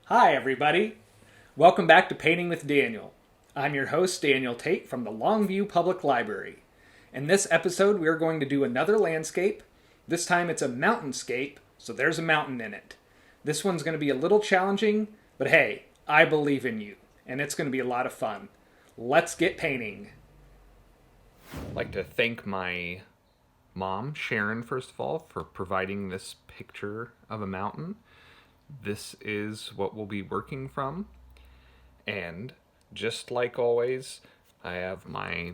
Hi, everybody. Welcome back to Painting with Daniel. I'm your host, Daniel Tate from the Longview Public Library. In this episode, we are going to do another landscape. This time it's a mountainscape, so there's a mountain in it. This one's going to be a little challenging, but hey, I believe in you, and it's going to be a lot of fun. Let's get painting. I'd like to thank my mom, Sharon, first of all, for providing this picture of a mountain. This is what we'll be working from. And just like always, I have my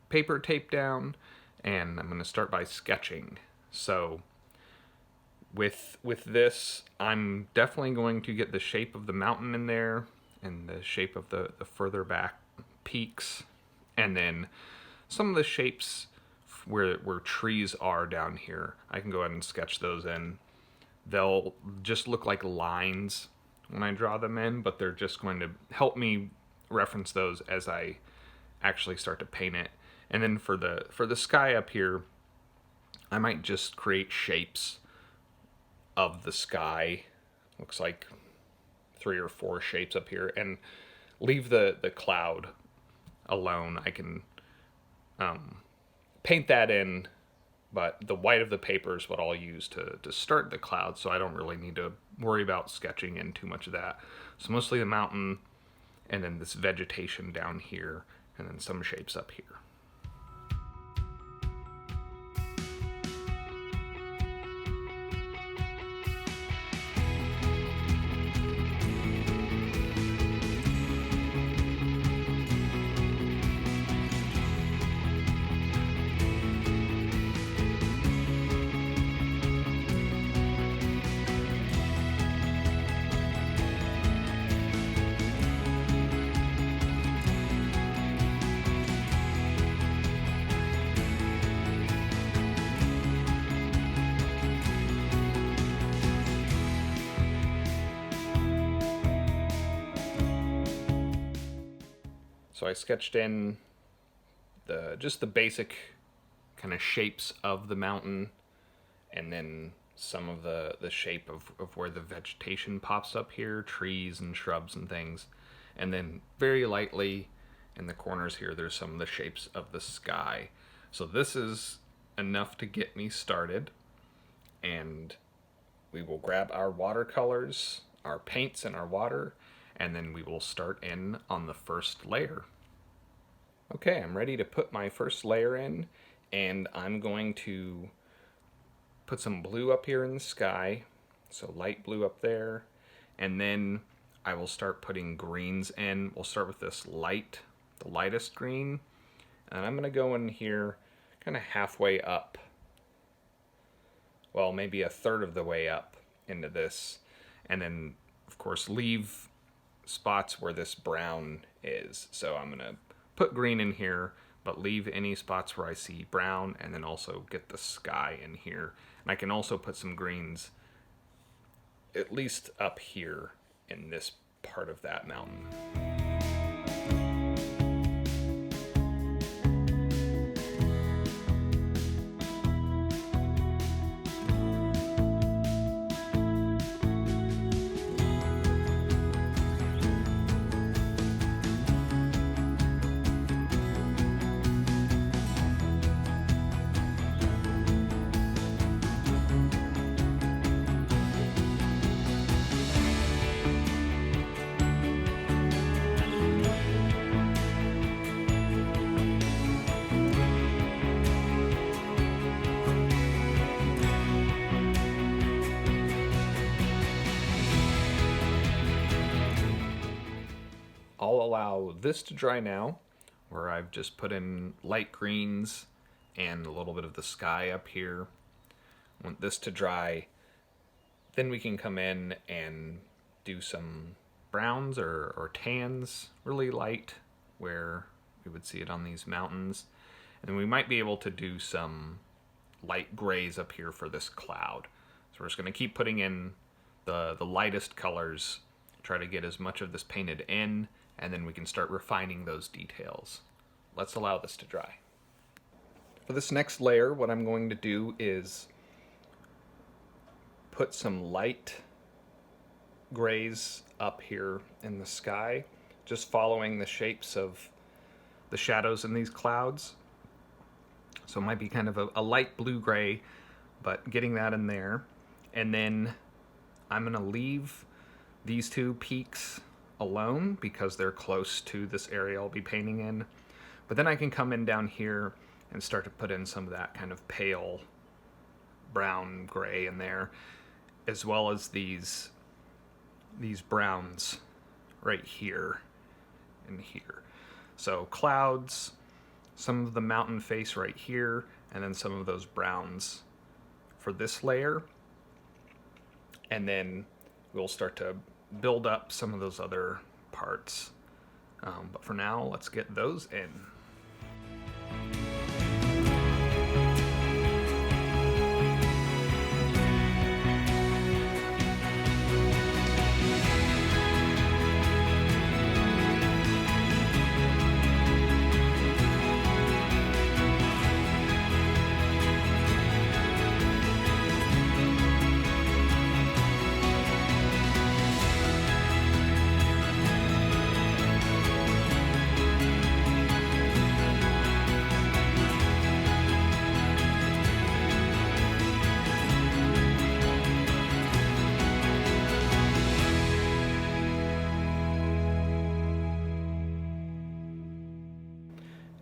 paper taped down, and I'm going to start by sketching. So with this, I'm definitely going to get the shape of the mountain in there and the shape of the further back peaks, and then some of the shapes where trees are down here. I can go ahead and sketch those in. They'll just look like lines when I draw them in, but they're just going to help me reference those as I actually start to paint it. And then for the sky up here, I might just create shapes of the sky. Looks like 3 or 4 shapes up here, and leave the cloud alone. I can paint that in, but the white of the paper is what I'll use to start the cloud, so I don't really need to worry about sketching in too much of that. So mostly the mountain, and then this vegetation down here, and then some shapes up here. So I sketched in just the basic kind of shapes of the mountain, and then some of the shape of where the vegetation pops up here, trees and shrubs and things. And then very lightly in the corners here, there's some of the shapes of the sky. So this is enough to get me started. And we will grab our watercolors, our paints and our water, and then we will start in on the first layer. Okay, I'm ready to put my first layer in, and I'm going to put some blue up here in the sky, so light blue up there, and then I will start putting greens in. We'll start with this light, the lightest green, and I'm going to go in here kind of halfway up. Well, maybe a third of the way up into this, and then of course leave spots where this brown is. So I'm going to put green in here, but leave any spots where I see brown, and then also get the sky in here. And I can also put some greens at least up here in this part of that mountain. I'll allow this to dry now, where I've just put in light greens and a little bit of the sky up here. I want this to dry. Then we can come in and do some browns or tans, really light, where we would see it on these mountains. And then we might be able to do some light grays up here for this cloud. So we're just going to keep putting in the lightest colors, try to get as much of this painted in, and then we can start refining those details. Let's allow this to dry. For this next layer, what I'm going to do is put some light grays up here in the sky, just following the shapes of the shadows in these clouds. So it might be kind of a light blue-gray, but getting that in there. And then I'm going to leave these two peaks alone because they're close to this area I'll be painting in. But then I can come in down here and start to put in some of that kind of pale brown gray in there, as well as these browns right here and here. So clouds, some of the mountain face right here, and then some of those browns for this layer. And then we'll start to build up some of those other parts. But for now, let's get those in.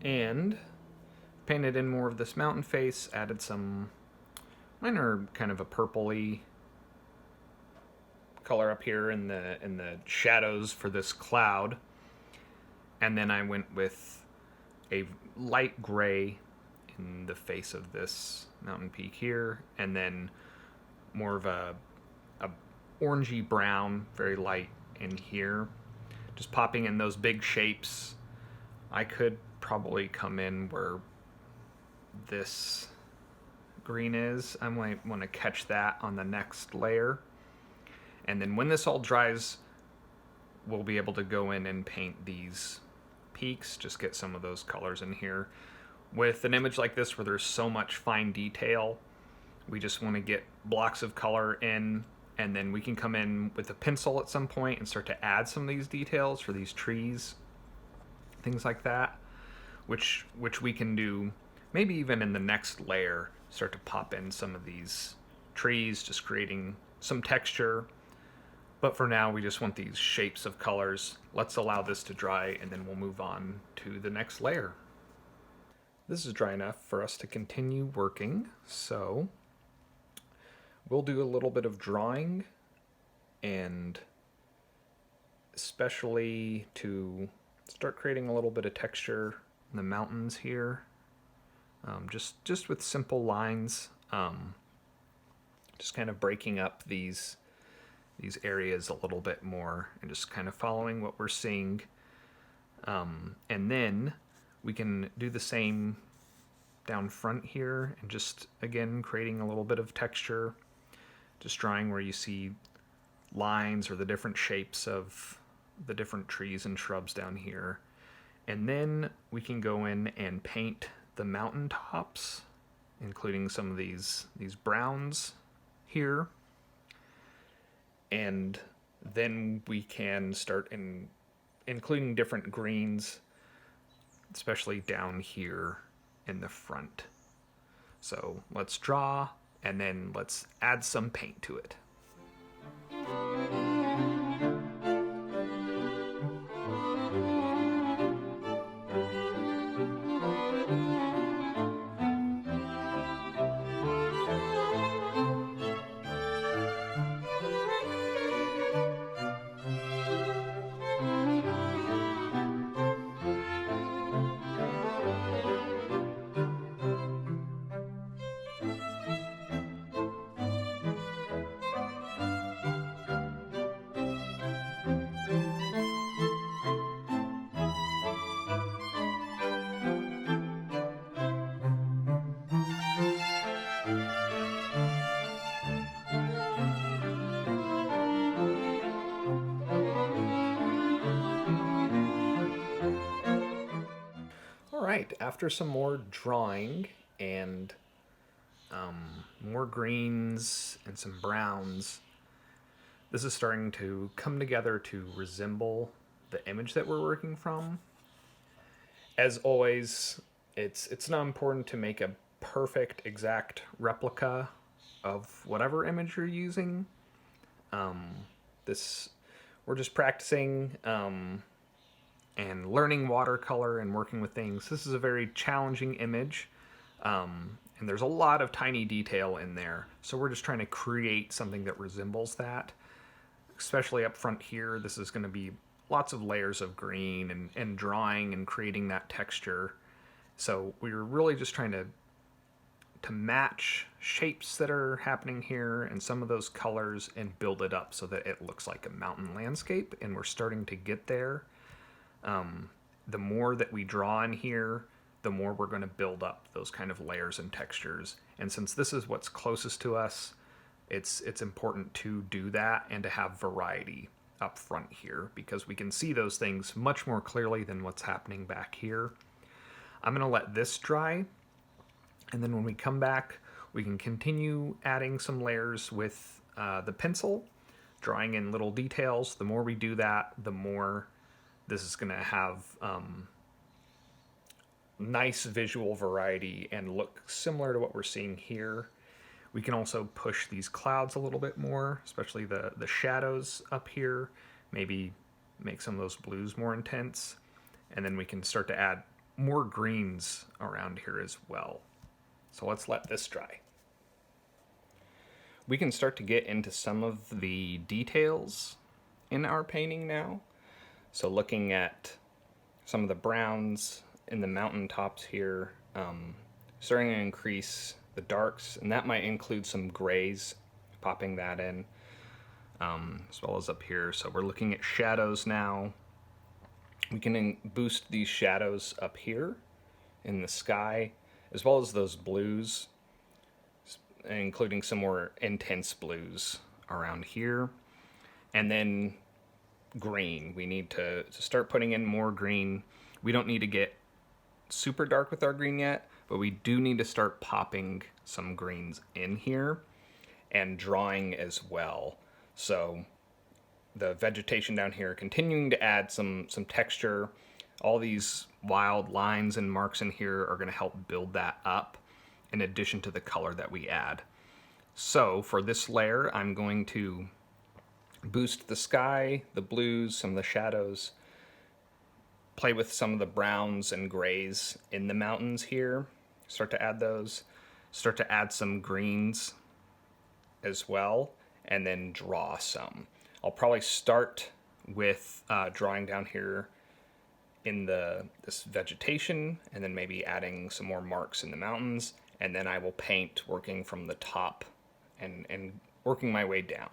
And painted in more of this mountain face, added some minor kind of a purpley color up here in the shadows for this cloud. And then I went with a light gray in the face of this mountain peak here, and then more of a orangey brown, very light in here. Just popping in those big shapes. I could probably come in where this green is. I might want to catch that on the next layer. And then when this all dries, we'll be able to go in and paint these peaks, just get some of those colors in here. With an image like this where there's so much fine detail, we just want to get blocks of color in, and then we can come in with a pencil at some point and start to add some of these details for these trees, things like that, which we can do maybe even in the next layer, start to pop in some of these trees, just creating some texture. But for now, we just want these shapes of colors. Let's allow this to dry, and then we'll move on to the next layer. This is dry enough for us to continue working, so we'll do a little bit of drawing, and especially to start creating a little bit of texture in the mountains here, just with simple lines, just kind of breaking up these areas a little bit more and just kind of following what we're seeing. And then we can do the same down front here and just, again, creating a little bit of texture, just drawing where you see lines or the different shapes of the different trees and shrubs down here. And then we can go in and paint the mountain tops, including some of these browns here. And then we can start including different greens, especially down here in the front. So let's draw, and then let's add some paint to it. Right, after some more drawing and more greens and some browns, this is starting to come together to resemble the image that we're working from. As always, it's not important to make a perfect, exact replica of whatever image you're using. This we're just practicing and learning watercolor and working with things. This is a very challenging image, and there's a lot of tiny detail in there. So we're just trying to create something that resembles that. Especially up front here, this is going to be lots of layers of green and drawing and creating that texture. So we're really just trying to match shapes that are happening here and some of those colors and build it up so that it looks like a mountain landscape, and we're starting to get there. The more that we draw in here, the more we're going to build up those kind of layers and textures. And since this is what's closest to us, it's important to do that and to have variety up front here, because we can see those things much more clearly than what's happening back here. I'm going to let this dry, and then when we come back, we can continue adding some layers with the pencil, drawing in little details. The more we do that, the more this is going to have nice visual variety and look similar to what we're seeing here. We can also push these clouds a little bit more, especially the shadows up here. Maybe make some of those blues more intense. And then we can start to add more greens around here as well. So let's let this dry. We can start to get into some of the details in our painting now. So looking at some of the browns in the mountaintops here, starting to increase the darks, and that might include some grays, popping that in, as well as up here. So we're looking at shadows now. We can boost these shadows up here in the sky, as well as those blues, including some more intense blues around here. And then green. We need to start putting in more green. We don't need to get super dark with our green yet, but we do need to start popping some greens in here and drawing as well. So the vegetation down here, continuing to add some texture. All these wild lines and marks in here are going to help build that up in addition to the color that we add. So for this layer, I'm going to boost the sky, the blues, some of the shadows, play with some of the browns and grays in the mountains here, start to add those, start to add some greens as well, and then draw some. I'll probably start with drawing down here in this vegetation, and then maybe adding some more marks in the mountains, and then I will paint working from the top and working my way down.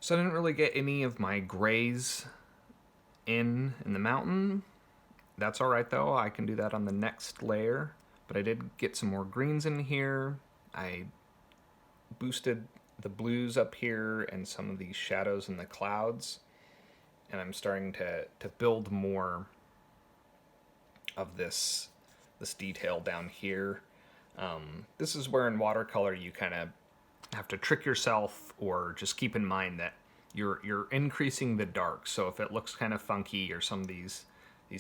So I didn't really get any of my grays in the mountain. That's all right though, I can do that on the next layer. But I did get some more greens in here. I boosted the blues up here and some of these shadows in the clouds. And I'm starting to build more of this detail down here. This is where in watercolor you kind of have to trick yourself, or just keep in mind that you're increasing the dark. So if it looks kind of funky or some of these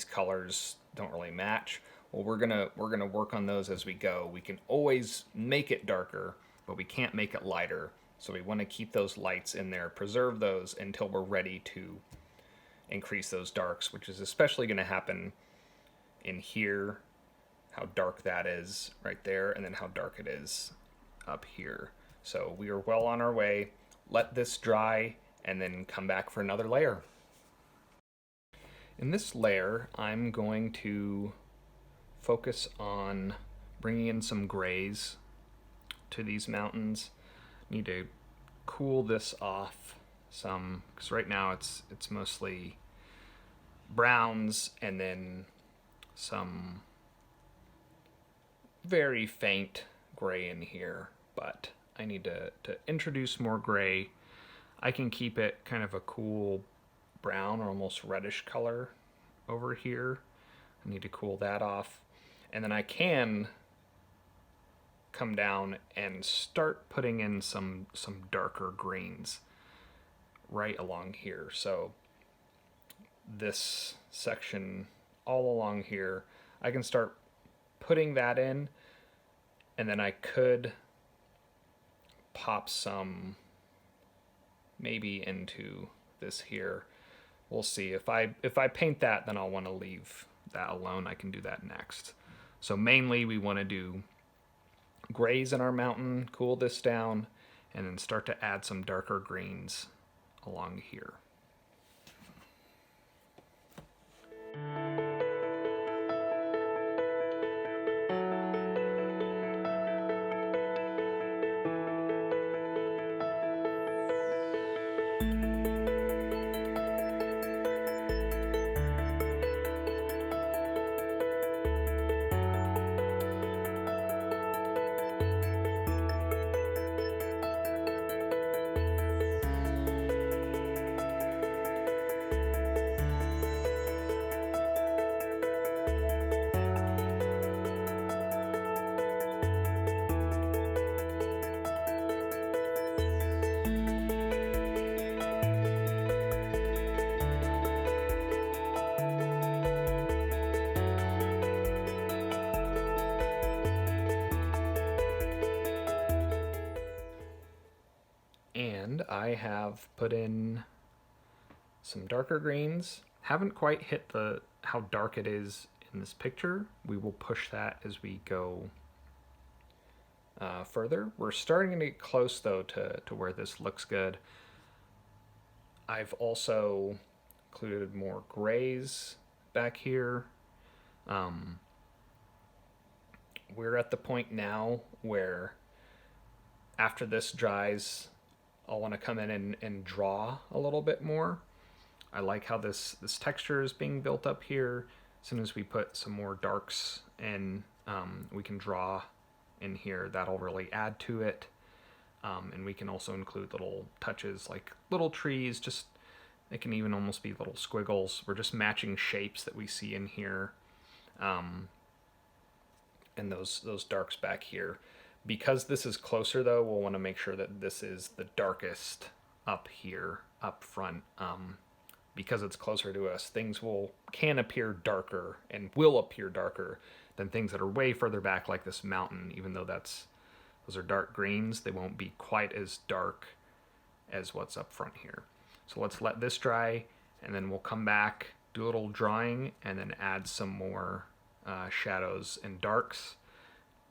colors don't really match, well, we're gonna work on those as we go. We can always make it darker, but we can't make it lighter So we want to keep those lights in there, preserve those until we're ready to increase those darks, which is especially going to happen in here, how dark that is right there, and then how dark it is up here. So we are well on our way. Let this dry and then come back for another layer. In this layer, I'm going to focus on bringing in some grays to these mountains. Need to cool this off some, because right now it's mostly browns and then some very faint gray in here, but I need to introduce more gray. I can keep it kind of a cool brown or almost reddish color over here. I need to cool that off, and then I can come down and start putting in some darker greens right along here. So this section all along here, I can start putting that in, and then I could pop some maybe into this here. We'll see. If I paint that, then I'll want to leave that alone. I can do that next. So mainly we want to do grays in our mountain, cool this down, and then start to add some darker greens along here. And I have put in some darker greens. Haven't quite hit how dark it is in this picture. We will push that as we go further. We're starting to get close though to where this looks good. I've also included more grays back here. We're at the point now where after this dries, I'll want to come in and draw a little bit more. I like how this texture is being built up here. As soon as we put some more darks in, we can draw in here. That'll really add to it. And we can also include little touches like little trees. Just it can even almost be little squiggles. We're just matching shapes that we see in here. And those darks back here. Because this is closer though, we'll want to make sure that this is the darkest up here, up front. Because it's closer to us, things can appear darker and will appear darker than things that are way further back like this mountain. Even though those are dark greens, they won't be quite as dark as what's up front here. So let's let this dry, and then we'll come back, do a little drawing, and then add some more shadows and darks.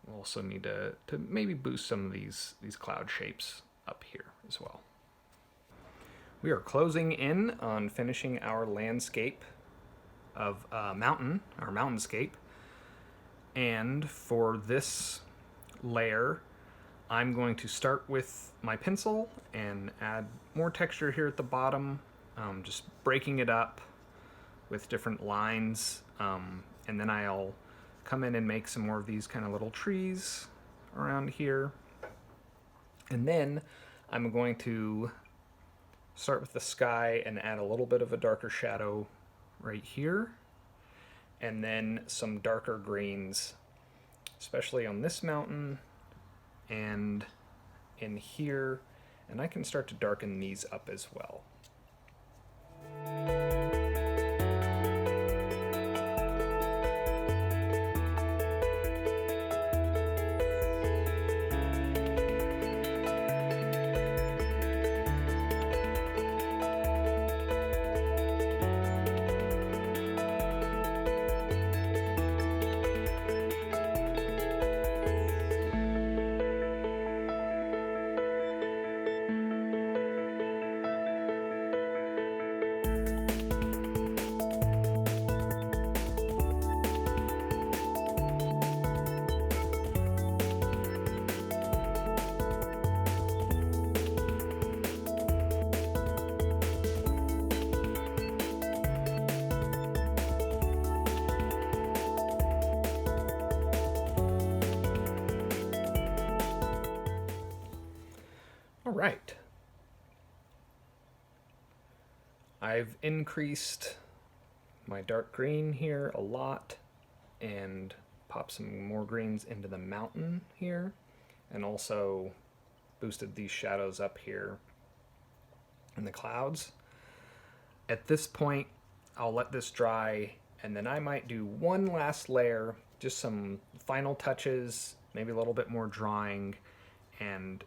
We'll also need to maybe boost some of these cloud shapes up here as well. We are closing in on finishing our landscape of our mountainscape. And for this layer, I'm going to start with my pencil and add more texture here at the bottom, just breaking it up with different lines. And then I'll come in and make some more of these kind of little trees around here. And then I'm going to start with the sky and add a little bit of a darker shadow right here. And then some darker greens, especially on this mountain and in here. And I can start to darken these up as well. right. I've increased my dark green here a lot and popped some more greens into the mountain here, and also boosted these shadows up here in the clouds. At this point, I'll let this dry, and then I might do one last layer, just some final touches, maybe a little bit more drawing, and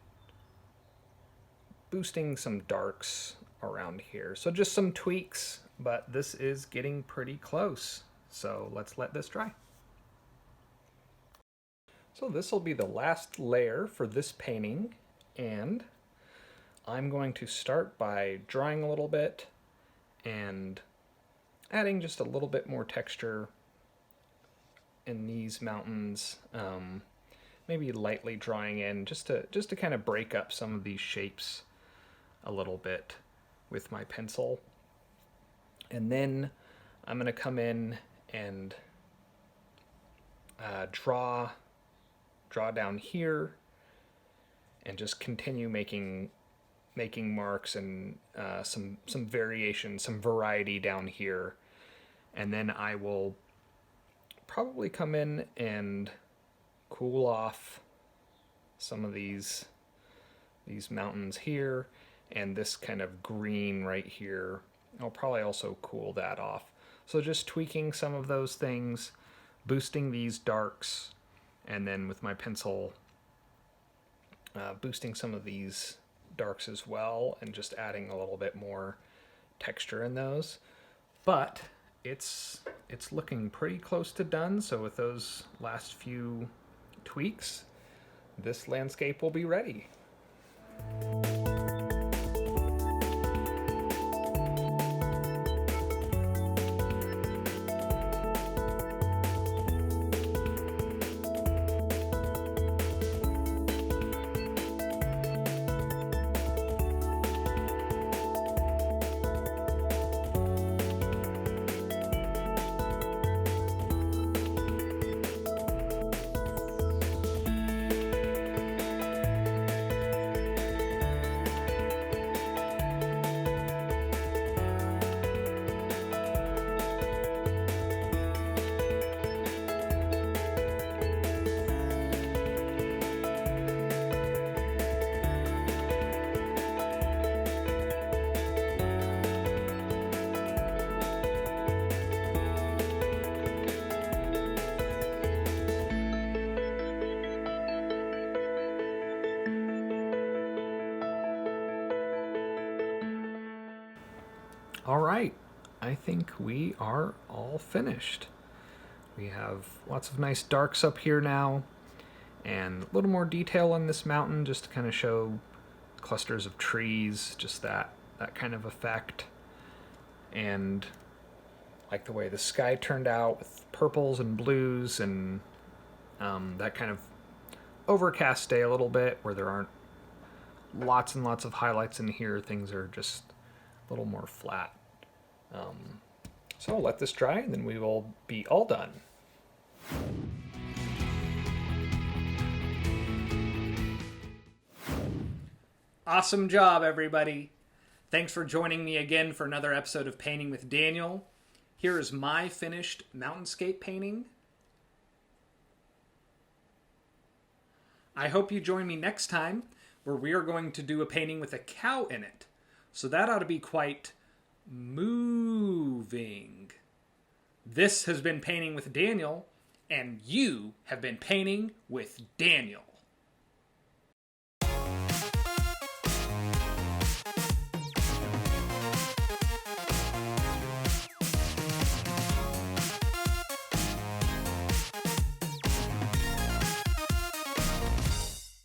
boosting some darks around here. So just some tweaks, but this is getting pretty close. So let's let this dry. So this will be the last layer for this painting, and I'm going to start by drawing a little bit and adding just a little bit more texture in these mountains. Maybe lightly drawing in just to kind of break up some of these shapes a little bit with my pencil. And then I'm going to come in and draw down here and just continue making marks and some variation, some variety down here. And then I will probably come in and cool off some of these mountains here, and this kind of green right here. I'll probably also cool that off. So just tweaking some of those things, boosting these darks, and then with my pencil boosting some of these darks as well, and just adding a little bit more texture in those. But it's looking pretty close to done, so with those last few tweaks, this landscape will be ready. All right, I think we are all finished. We have lots of nice darks up here now, and a little more detail on this mountain just to kind of show clusters of trees, just that kind of effect. And like the way the sky turned out with purples and blues, and that kind of overcast day a little bit where there aren't lots and lots of highlights in here. Things are just a little more flat. So I'll let this dry, and then we will be all done. Awesome job, everybody. Thanks for joining me again for another episode of Painting with Daniel. Here is my finished mountainscape painting. I hope you join me next time, where we are going to do a painting with a cow in it. So that ought to be quite moving. This has been Painting with Daniel, and you have been painting with Daniel.